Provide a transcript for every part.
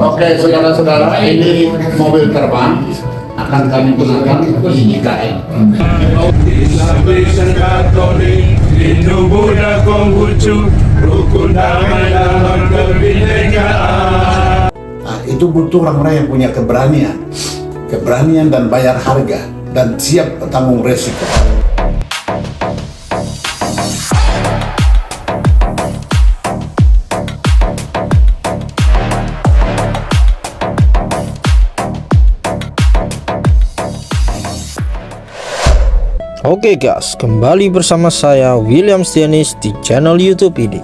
Oke, saudara-saudara, ini mobil terbang akan kami gunakan di IKN. Islam Katolik, Hindu, Buddha, Konghucu, rukun damai dalam kebinekaan. Nah, itu butuh orang-orang yang punya keberanian dan bayar harga dan siap tanggung resiko. Oke guys, kembali bersama saya William Stianis di channel YouTube ini.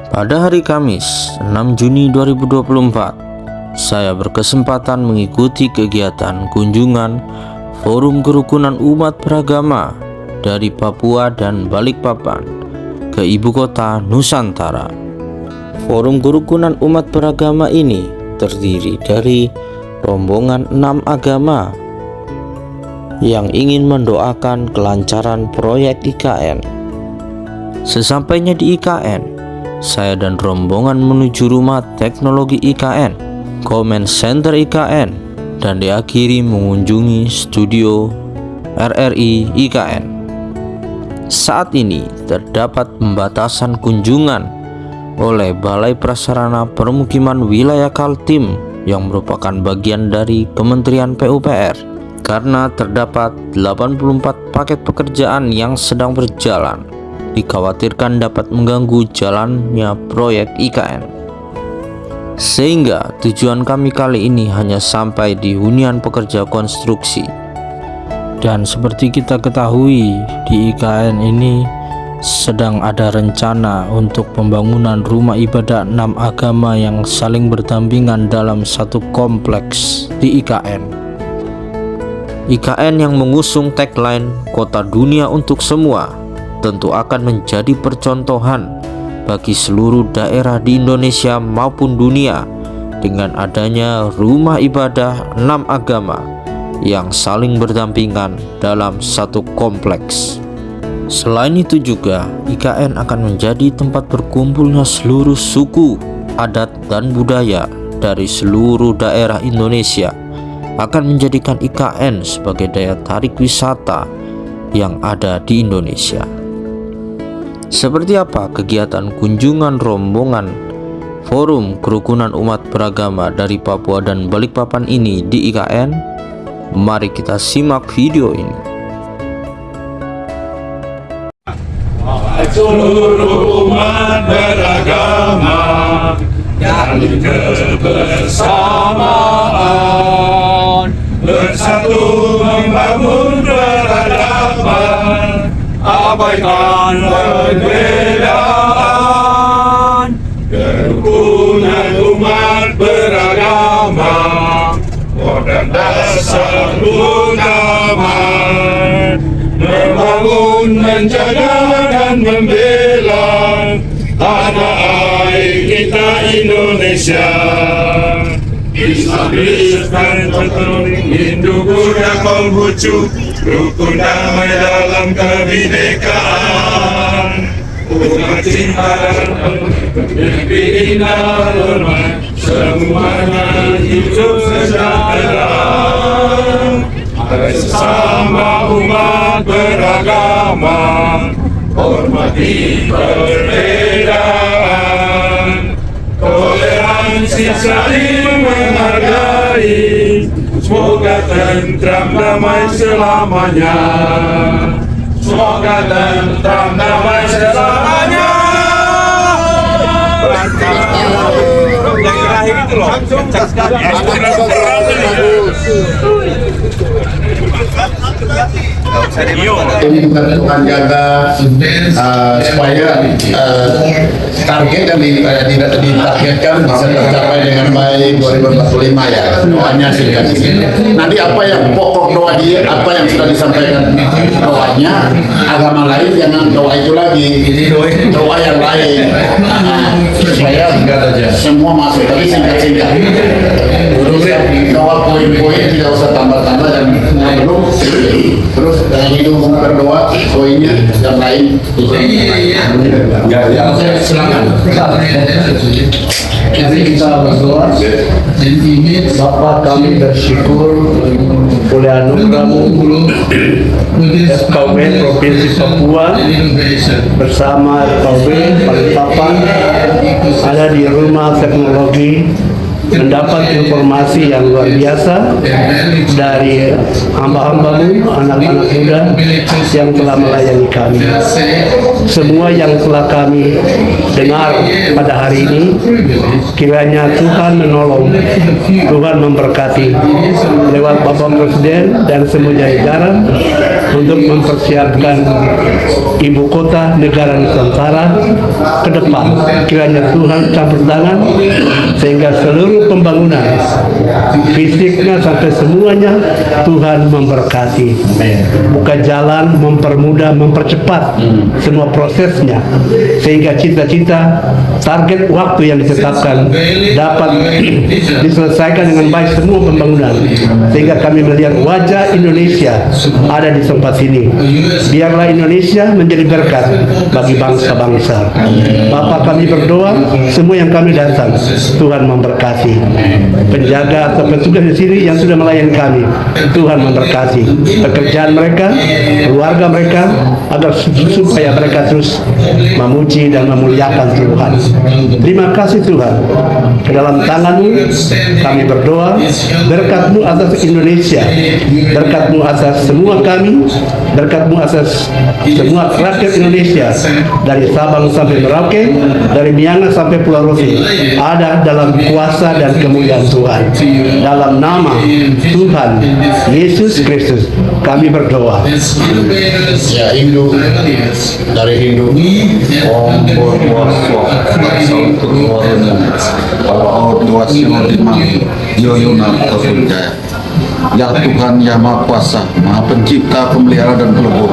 Pada hari Kamis 6 Juni 2024, saya berkesempatan mengikuti kegiatan kunjungan Forum Kerukunan Umat Beragama dari Papua dan Balikpapan ke ibu kota Nusantara. Forum Kerukunan Umat Beragama ini terdiri dari rombongan 6 agama yang ingin mendoakan kelancaran proyek IKN. Sesampainya di IKN, saya dan rombongan menuju rumah teknologi IKN, Comment Center IKN, dan diakhiri mengunjungi studio RRI IKN. Saat ini terdapat pembatasan kunjungan oleh Balai Prasarana Permukiman Wilayah Kaltim yang merupakan bagian dari Kementerian PUPR. Karena terdapat 84 paket pekerjaan yang sedang berjalan, dikhawatirkan dapat mengganggu jalannya proyek IKN. Sehingga tujuan kami kali ini hanya sampai di hunian pekerja konstruksi. Dan seperti kita ketahui, di IKN ini sedang ada rencana untuk pembangunan rumah ibadah 6 agama yang saling berdampingan dalam satu kompleks di IKN. IKN yang mengusung tagline Kota Dunia untuk Semua tentu akan menjadi percontohan bagi seluruh daerah di Indonesia maupun dunia dengan adanya rumah ibadah 6 agama yang saling berdampingan dalam satu kompleks. Selain itu juga, IKN akan menjadi tempat berkumpulnya seluruh suku, adat, dan budaya dari seluruh daerah Indonesia, akan menjadikan IKN sebagai daya tarik wisata yang ada di Indonesia. Seperti apa kegiatan kunjungan rombongan Forum Kerukunan Umat Beragama dari Papua dan Balikpapan ini di IKN? Mari kita simak video ini. Seluruh umat beragama dan kebersamaan, bersatu membangun peradaban, abaikan perbedaan. Kerukunan umat beragama, modern dasar utama, membangun, menjaga dan membela tanah air kita Indonesia. Islam, Kristen, Katolik, Hindu, Buddha, Konghucu, rukun damai dalam kebinekaan. Umat cinta mimpi indah hormat, semuanya hidup sejahtera. Sesama umat beragama, hormati perbedaan, toleransi saling menghargai. Semoga tentram damai selamanya. Semoga tentram damai selamanya. Yang terakhir itu loh, kencang sekali. Ini akan jaga supaya target yang ditargetkan bisa tercapai dengan baik 2045 ya. Doanya sih. Nanti apa yang pokok doa dia, apa yang sudah disampaikan doanya, agama lain jangan doa itu lagi, doa yang lain. Supaya semua masuk, tapi singkat-singkat. Doa poin-poin tidak usah tambah-tambah. belum. Terus yang itu berdoa, poinnya yang lain. Silakan. Jadi kita berdoa. Bapa, kami bersyukur oleh anugerah-Mu FKUB Provinsi Papua bersama FKUB Balikpapan ada di rumah teknologi mendapat informasi yang luar biasa dari hamba-hamba-Mu, anak-anak muda yang telah melayani kami. Semua yang telah kami dengar pada hari ini, kiranya Tuhan menolong, Tuhan memberkati lewat Bapak Presiden dan semua jajaran untuk mempersiapkan ibu kota negara Nusantara ke depan. Kiranya Tuhan campur tangan sehingga seluruh pembangunan fisiknya sampai semuanya Tuhan memberkati, buka jalan, mempermudah, mempercepat semua prosesnya sehingga cita-cita target waktu yang ditetapkan dapat diselesaikan dengan baik semua pembangunan sehingga kami melihat wajah Indonesia ada di tempat ini. Biarlah Indonesia menjadi berkat bagi bangsa-bangsa. Bapak, kami berdoa semua yang kami datang Tuhan memberkati. Penjaga atau petugas di sini yang sudah melayani kami, Tuhan memberkati pekerjaan mereka, keluarga mereka, agar supaya mereka terus memuji dan memuliakan Tuhan. Terima kasih Tuhan. Ke dalam tangan-Mu kami berdoa, berkat-Mu atas Indonesia, berkat-Mu atas semua kami, berkat-Mu atas semua rakyat Indonesia dari Sabang sampai Merauke, dari Miangas sampai Pulau Rosi ada dalam kuasa dan kemuliaan Tuhan. Dalam nama Tuhan Yesus Kristus kami berdoa. Ya, Hindu dari Hindu. Om Purwaswa Kalau Yoyona Tersunjaya. Ya Tuhan yang Maha Kuasa, Maha Pencipta, Pemelihara dan Pelebur.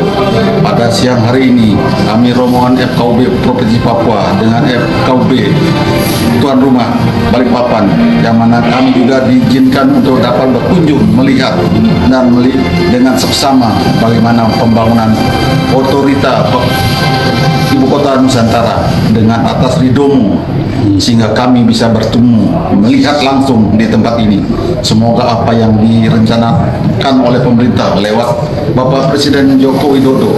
Pada siang hari ini kami rombongan FKUB Provinsi Papua dengan FKUB tuan rumah Balikpapan, yang mana kami juga diizinkan untuk dapat berkunjung, melihat dan dengan seksama bagaimana pembangunan otorita Ibu Kota Nusantara dengan atas ridho-Mu, sehingga kami bisa bertemu, melihat langsung di tempat ini. Semoga apa yang direncanakan oleh pemerintah lewat Bapak Presiden Joko Widodo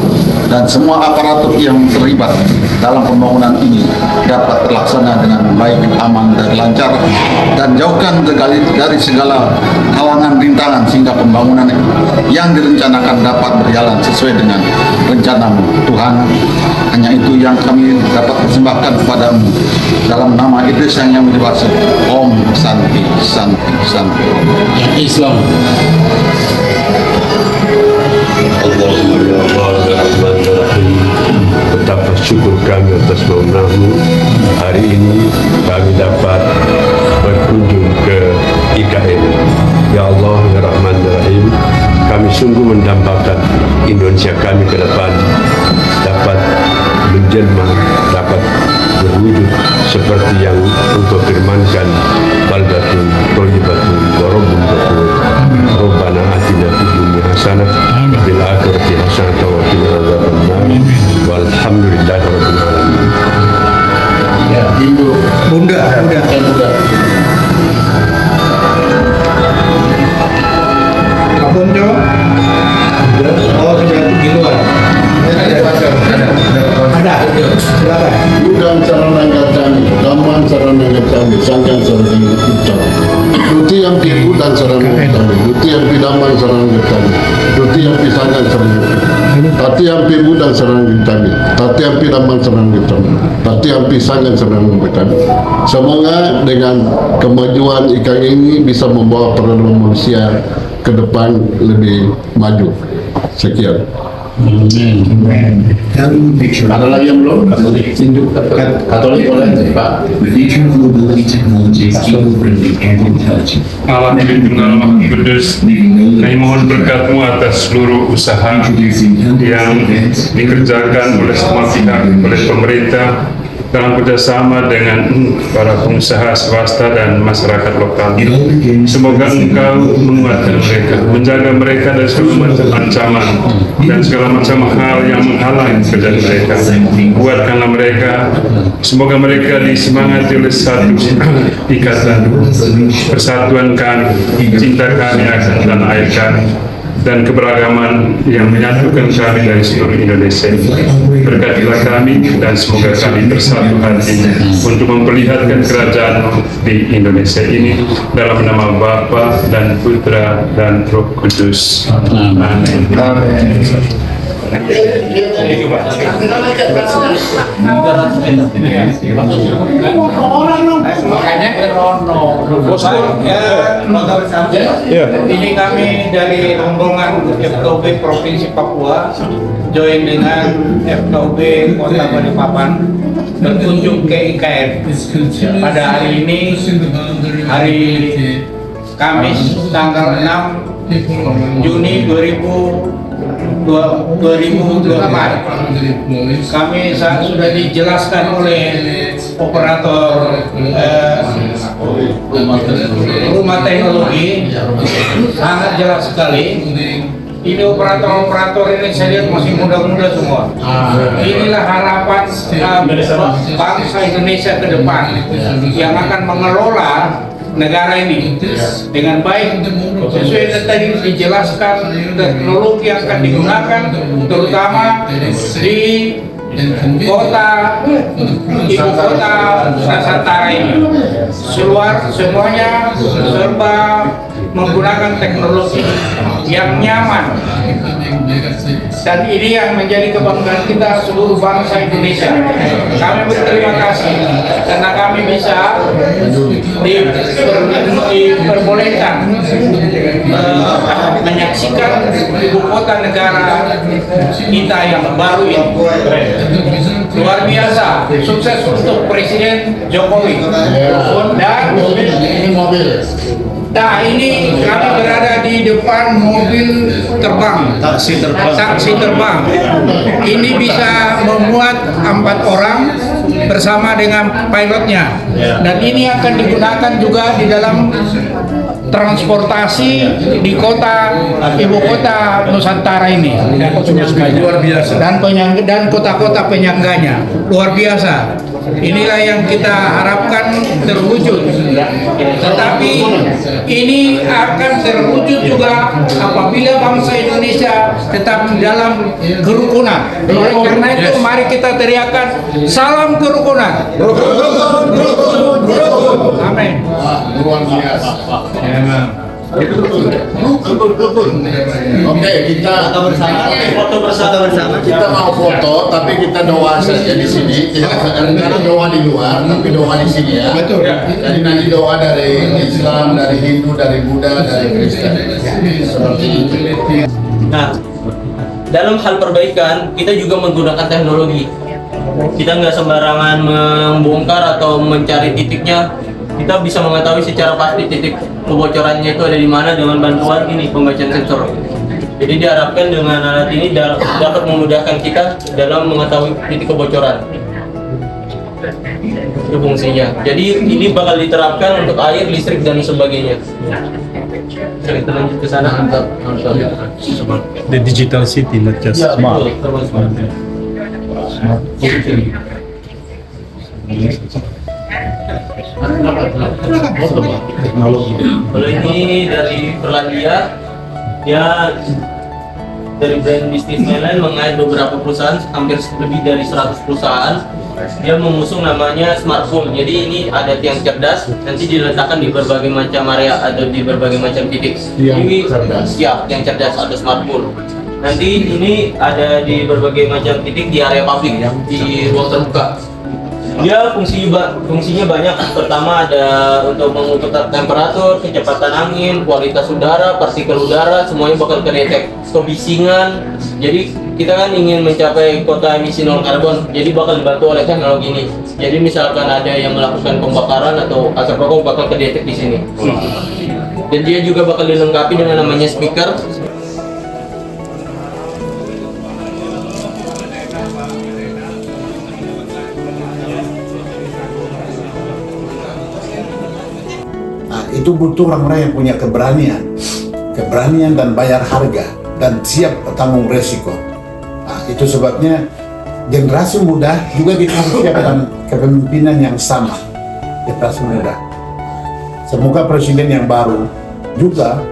dan semua aparatur yang terlibat dalam pembangunan ini dapat terlaksana dengan baik, aman, dan lancar, dan jauhkan dari segala halangan rintangan sehingga pembangunan yang direncanakan dapat berjalan sesuai dengan rencana-Mu. Tuhan, hanya itu yang kami dapat persembahkan kepadamu dalam nama Idris yang dewasa. Om Santi Santi Santi. Yang Islam. Allahumma ya Allah ya Rahman ya Rahim. Betapa syukur kami atas wewenang-Mu. Hari ini kami dapat berkunjung ke IKN. Ya Allah ya Rahman ya Rahim, kami sungguh mendambakan Indonesia kami ke depan dapat menjelma, dapat berwujud seperti yang Engkau firmankan, baldatun thayyibatun wa rabbun ghafur. Rabbana atina fid dunya hasanah wa fil akhirati hasanah wa qina adzabannar. Walhamdulillahi rabbil alamin. Ya, Hindu. Bunda. Kapun Jo? Oh, sudah di luar. Ada. Silakan. Budang sarana gacami, daman sarana gacami, sangkan sarana gacami. Duti yang pi budang sarana gacami, duti yang pi daman sarana gacami, duti yang pi sangkan sarana gacami, tati yang pi budang sarana gacami, tati yang pi daman sarana gacami, tati yang pi sangkan sarana gacami. Semoga dengan kemajuan ikan ini bisa membawa peredaran manusia ke depan lebih maju. Sekian. Ada lagi yang belum? Katolik boleh, Pak. The future of mobility technology is eco-friendly and intelligent. Allah Tritunggal Maha Kudus, kami mohon berkat-Mu atas seluruh usaha yang dikerjakan oleh semua pihak, oleh pemerintah, dalam kerjasama dengan para pengusaha swasta dan masyarakat lokal. Semoga Engkau menguatkan mereka, menjaga mereka dari segala macam ancaman dan segala macam hal yang menghalangi pekerjaan mereka. Kuatkanlah mereka, semoga mereka disemangati oleh satu ikatan persatuan kami, cinta kami akan tanah air kami, dan keberagaman yang menyatukan kami dari seluruh Indonesia. Berkatilah kami dan semoga kami bersatu hati untuk memperlihatkan kerajaan di Indonesia ini dalam nama Bapa dan Putra dan Roh Kudus. Amin. Ini kami dari rombongan FKUB Provinsi Papua join dengan FKUB Kota Balikpapan berkunjung ke IKN pada hari ini, hari Kamis tanggal 6 Juni 2024. Kami sudah dijelaskan oleh operator rumah teknologi, sangat jelas sekali. Ini operator-operator ini saya lihat masih muda-muda semua. Inilah harapan bangsa Indonesia ke depan yang akan mengelola negara ini dengan baik sesuai yang tadi dijelaskan. Teknologi yang akan digunakan terutama di ibu kota Nusantara ini, semuanya serba menggunakan teknologi yang nyaman, dan ini yang menjadi kebanggaan kita seluruh bangsa Indonesia. Kami berterima kasih karena kami bisa diperbolehkan menyaksikan ibu kota negara kita yang baru ini. Luar biasa, sukses untuk Presiden Jokowi. Dan ini mobil. Nah, ini kami berada di depan mobil terbang, taksi terbang. Ini bisa memuat 4 orang bersama dengan pilotnya, dan ini akan digunakan juga di dalam transportasi di ibu kota Nusantara ini. Luar biasa. Dan kota-kota penyangganya luar biasa. Inilah yang kita harapkan terwujud. Tetapi ini akan terwujud juga apabila bangsa Indonesia tetap dalam kerukunan. Oleh karena itu mari kita teriakan salam kerukunan. Amin. Luar biasa. Oke, kita foto bersama. Kita mau foto, tapi kita doa saja di sini. Karena doa di luar, tapi doa di sini ya. Betul. Jadi nanti doa dari Islam, dari Hindu, dari Buddha, dari Kristen. Seperti itu. Nah, dalam hal perbaikan kita juga menggunakan teknologi. Kita nggak sembarangan membongkar atau mencari titiknya. Kita bisa mengetahui secara pasti titik kebocorannya itu ada di mana dengan bantuan ini pembacaan sensor. Jadi diharapkan dengan alat ini dapat memudahkan kita dalam mengetahui titik kebocoran. Itu fungsinya. Jadi ini bakal diterapkan untuk air, listrik dan sebagainya. Kita lanjut ke sana. The digital city, not just smart. Kalau ini dari Perlandia, dia dari brand bisnis mainline mengait beberapa perusahaan, hampir lebih dari 100 perusahaan. Dia mengusung namanya smartphone. Jadi ini ada tiang cerdas, nanti diletakkan di berbagai macam area atau di berbagai macam titik. Ini ya tiang cerdas atau smartphone. Nanti ini ada di berbagai macam titik di area publik, di ruang terbuka. Dia fungsinya banyak. Pertama ada untuk mengukur temperatur, kecepatan angin, kualitas udara, partikel udara, semuanya bakal kedetek. Kebisingan. Jadi kita kan ingin mencapai kota emisi nol karbon, jadi bakal dibantu oleh teknologi ini. Jadi misalkan ada yang melakukan pembakaran atau asap rokok bakal kedetek di sini. Dan dia juga bakal dilengkapi dengan namanya speaker. itu butuh orang-orang yang punya keberanian dan bayar harga dan siap tanggung resiko. Nah, itu sebabnya generasi muda juga kita harus siap dalam kepemimpinan yang sama. Generasi muda. Semoga presiden yang baru juga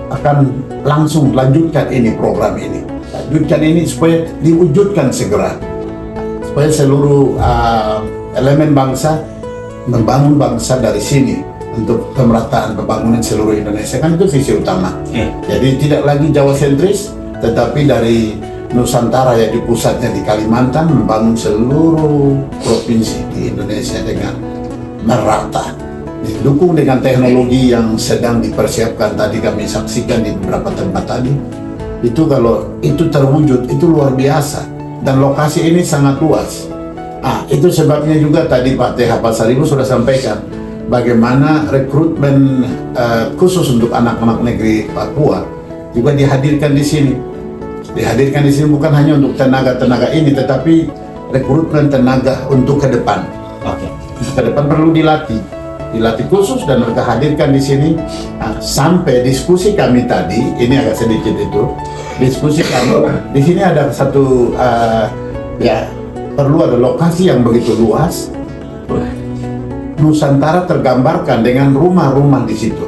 akan langsung lanjutkan ini program ini. Lanjutkan ini supaya diwujudkan segera. Supaya seluruh elemen bangsa membangun bangsa dari sini untuk pemerataan pembangunan seluruh Indonesia, kan itu visi utama. Jadi tidak lagi Jawa sentris, tetapi dari Nusantara ya, di pusatnya di Kalimantan, membangun seluruh provinsi di Indonesia dengan merata, didukung dengan teknologi yang sedang dipersiapkan. Tadi kami saksikan di beberapa tempat tadi, itu kalau itu terwujud itu luar biasa, dan lokasi ini sangat luas. Itu sebabnya juga tadi Pak TH Pasaribu sudah sampaikan bagaimana rekrutmen khusus untuk anak-anak negeri Papua juga dihadirkan di sini. Dihadirkan di sini bukan hanya untuk tenaga-tenaga ini, tetapi rekrutmen tenaga untuk ke depan. Untuk ke depan perlu dilatih khusus, dan mereka hadirkan di sini. Sampai diskusi kami tadi, ini agak sedikit itu diskusi kami di sini ada satu perlu ada lokasi yang begitu luas. Nusantara tergambarkan dengan rumah-rumah di situ.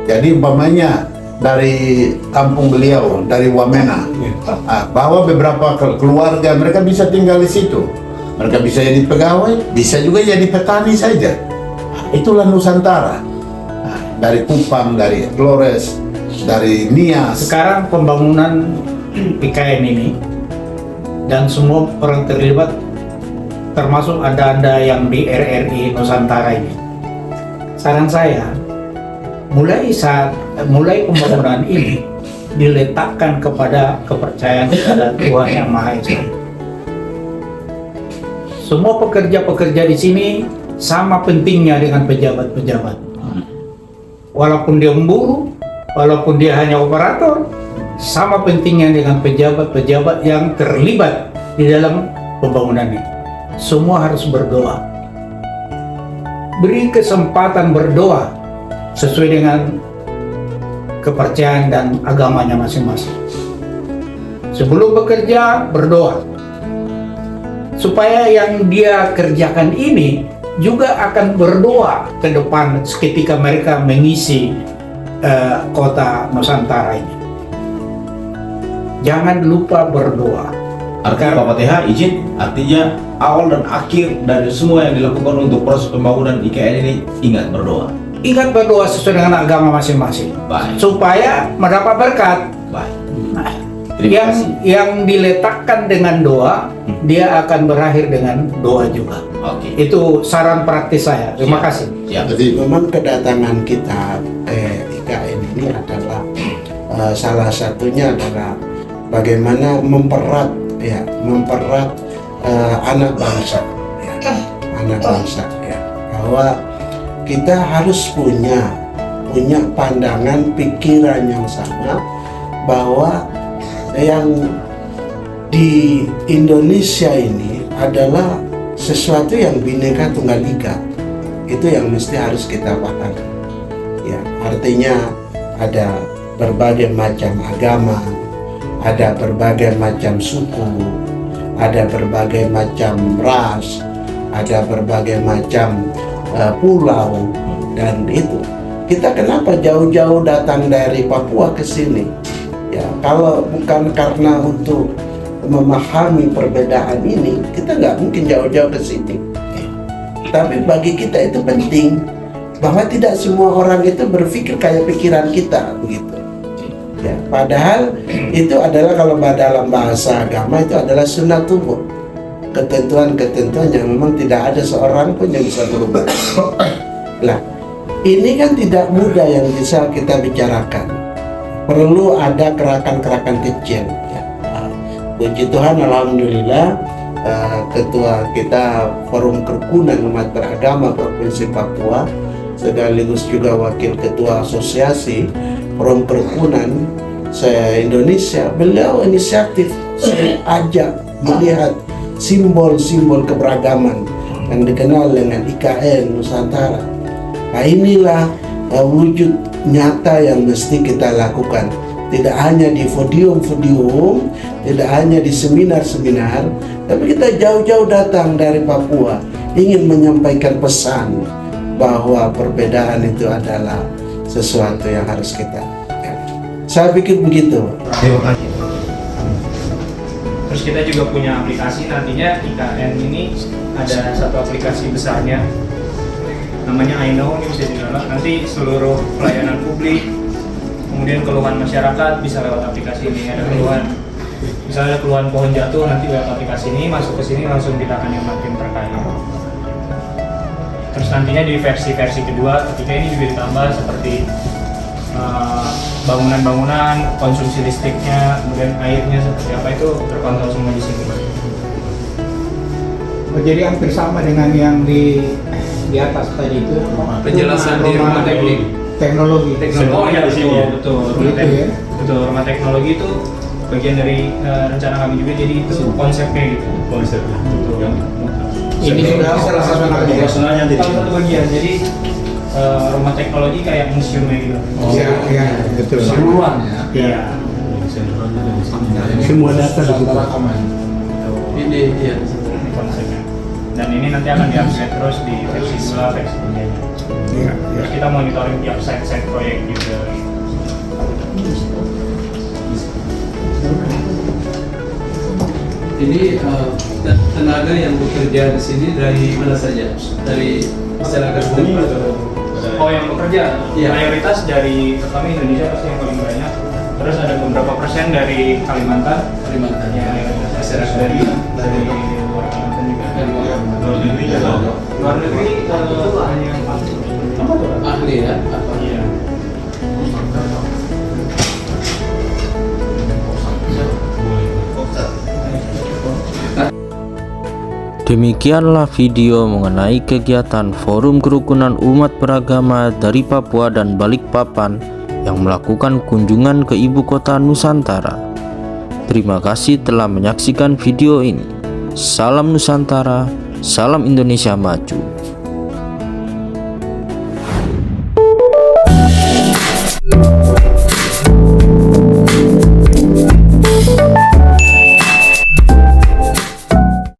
Jadi umpamanya dari kampung beliau, dari Wamena, bahwa beberapa keluarga mereka bisa tinggal di situ. Mereka bisa jadi pegawai, bisa juga jadi petani saja. Itulah Nusantara. Dari Kupang, dari Flores, dari Nias. Sekarang pembangunan IKN ini dan semua orang terlibat, termasuk Anda yang di RRI Nusantara ini. Saran saya, mulai pembangunan ini diletakkan kepada kepercayaan kepada Tuhan Yang Maha Esa. Semua pekerja-pekerja di sini sama pentingnya dengan pejabat-pejabat. Walaupun dia memburu, walaupun dia hanya operator, sama pentingnya dengan pejabat-pejabat yang terlibat di dalam pembangunan ini. Semua harus berdoa. Beri kesempatan berdoa sesuai dengan kepercayaan dan agamanya masing-masing. Sebelum bekerja, berdoa. Supaya yang dia kerjakan ini juga akan berdoa ke depan ketika mereka mengisi kota Nusantara ini. Jangan lupa berdoa. Artinya Bapak TH izin, artinya awal dan akhir dari semua yang dilakukan untuk proses pembangunan IKN ini ingat berdoa. Ingat berdoa sesuai dengan agama masing-masing. Baik. Supaya mendapat berkat. Baik. Nah, yang diletakkan dengan doa, dia akan berakhir dengan doa juga. Oke. Itu saran praktis saya. Terima kasih. Jadi memang kedatangan kita IKN ini adalah salah satunya adalah bagaimana mempererat anak bangsa, bahwa kita harus punya pandangan pikiran yang sama, bahwa yang di Indonesia ini adalah sesuatu yang Bhinneka Tunggal Ika. Itu yang mesti harus kita pahami. Ya, artinya ada berbagai macam agama, ada berbagai macam suku, ada berbagai macam ras, ada berbagai macam pulau, dan itu kita kenapa jauh-jauh datang dari Papua ke sini? Ya, kalau bukan karena untuk memahami perbedaan ini, kita nggak mungkin jauh-jauh ke sini. Tapi bagi kita itu penting, bahwa tidak semua orang itu berpikir kayak pikiran kita, begitu. Ya, padahal itu adalah kalau dalam bahasa agama itu adalah sunnatullah, ketentuan-ketentuan yang memang tidak ada seorang pun yang bisa berubah. Nah, ini kan tidak mudah yang bisa kita bicarakan. Perlu ada gerakan-gerakan kecil. Ya. Puji Tuhan, alhamdulillah, ketua kita Forum Kerukunan Umat Beragama Provinsi Papua, sekaligus juga wakil ketua asosiasi Forum Kerukunan se-Indonesia, beliau inisiatif ajak melihat simbol-simbol keberagaman yang dikenal dengan IKN Nusantara. Nah, inilah wujud nyata yang mesti kita lakukan. Tidak hanya di podium-podium, tidak hanya di seminar-seminar, tapi kita jauh-jauh datang dari Papua ingin menyampaikan pesan bahwa perbedaan itu adalah sesuatu yang harus kita. Saya pikir begitu. Terus kita juga punya aplikasi, nantinya IKN ini ada satu aplikasi besarnya namanya I Know, ini bisa di-download. Nanti seluruh pelayanan publik, kemudian keluhan masyarakat bisa lewat aplikasi ini. Ada keluhan, misalnya ada keluhan pohon jatuh, nanti lewat aplikasi ini masuk ke sini langsung kita akan yang tim terkait. Terus nantinya di versi kedua ketika ini juga ditambah seperti bangunan-bangunan, konsumsi listriknya, kemudian airnya seperti apa, itu terkontrol semua di sini. Jadi hampir sama dengan yang di atas tadi itu. Penjelasan di rumah teknologi. Oh ya, betul. Ya? Betul, rumah teknologi itu bagian dari rencana kami juga, jadi itu konsepnya gitu. Konsepnya. Ini sudah salah satu bagian. Jadi rumah teknologi kayak museumnya gitu. Iya, betul. Seluruhan ya. Iya. Semua data dibuka. Ini ya konsepnya. Dan ini nanti akan di-upgrade terus di versi 2, versi 3. Iya. Terus kita monitoring tiap site proyek juga. Ini tenaga yang bekerja di sini dari mana saja? Dari masyarakat umum atau? Oh, yang bekerja Iya. mayoritas dari kami Indonesia pasti yang paling banyak. Terus ada beberapa persen dari Kalimantan. Ya, masyarakat dari luar Kalimantan juga. Luar negeri ya. Luar negeri hanya apa tuh? Ahli ya? Iya. Demikianlah video mengenai kegiatan Forum Kerukunan Umat Beragama dari Papua dan Balikpapan yang melakukan kunjungan ke ibu kota Nusantara. Terima kasih telah menyaksikan video ini. Salam Nusantara, salam Indonesia Maju.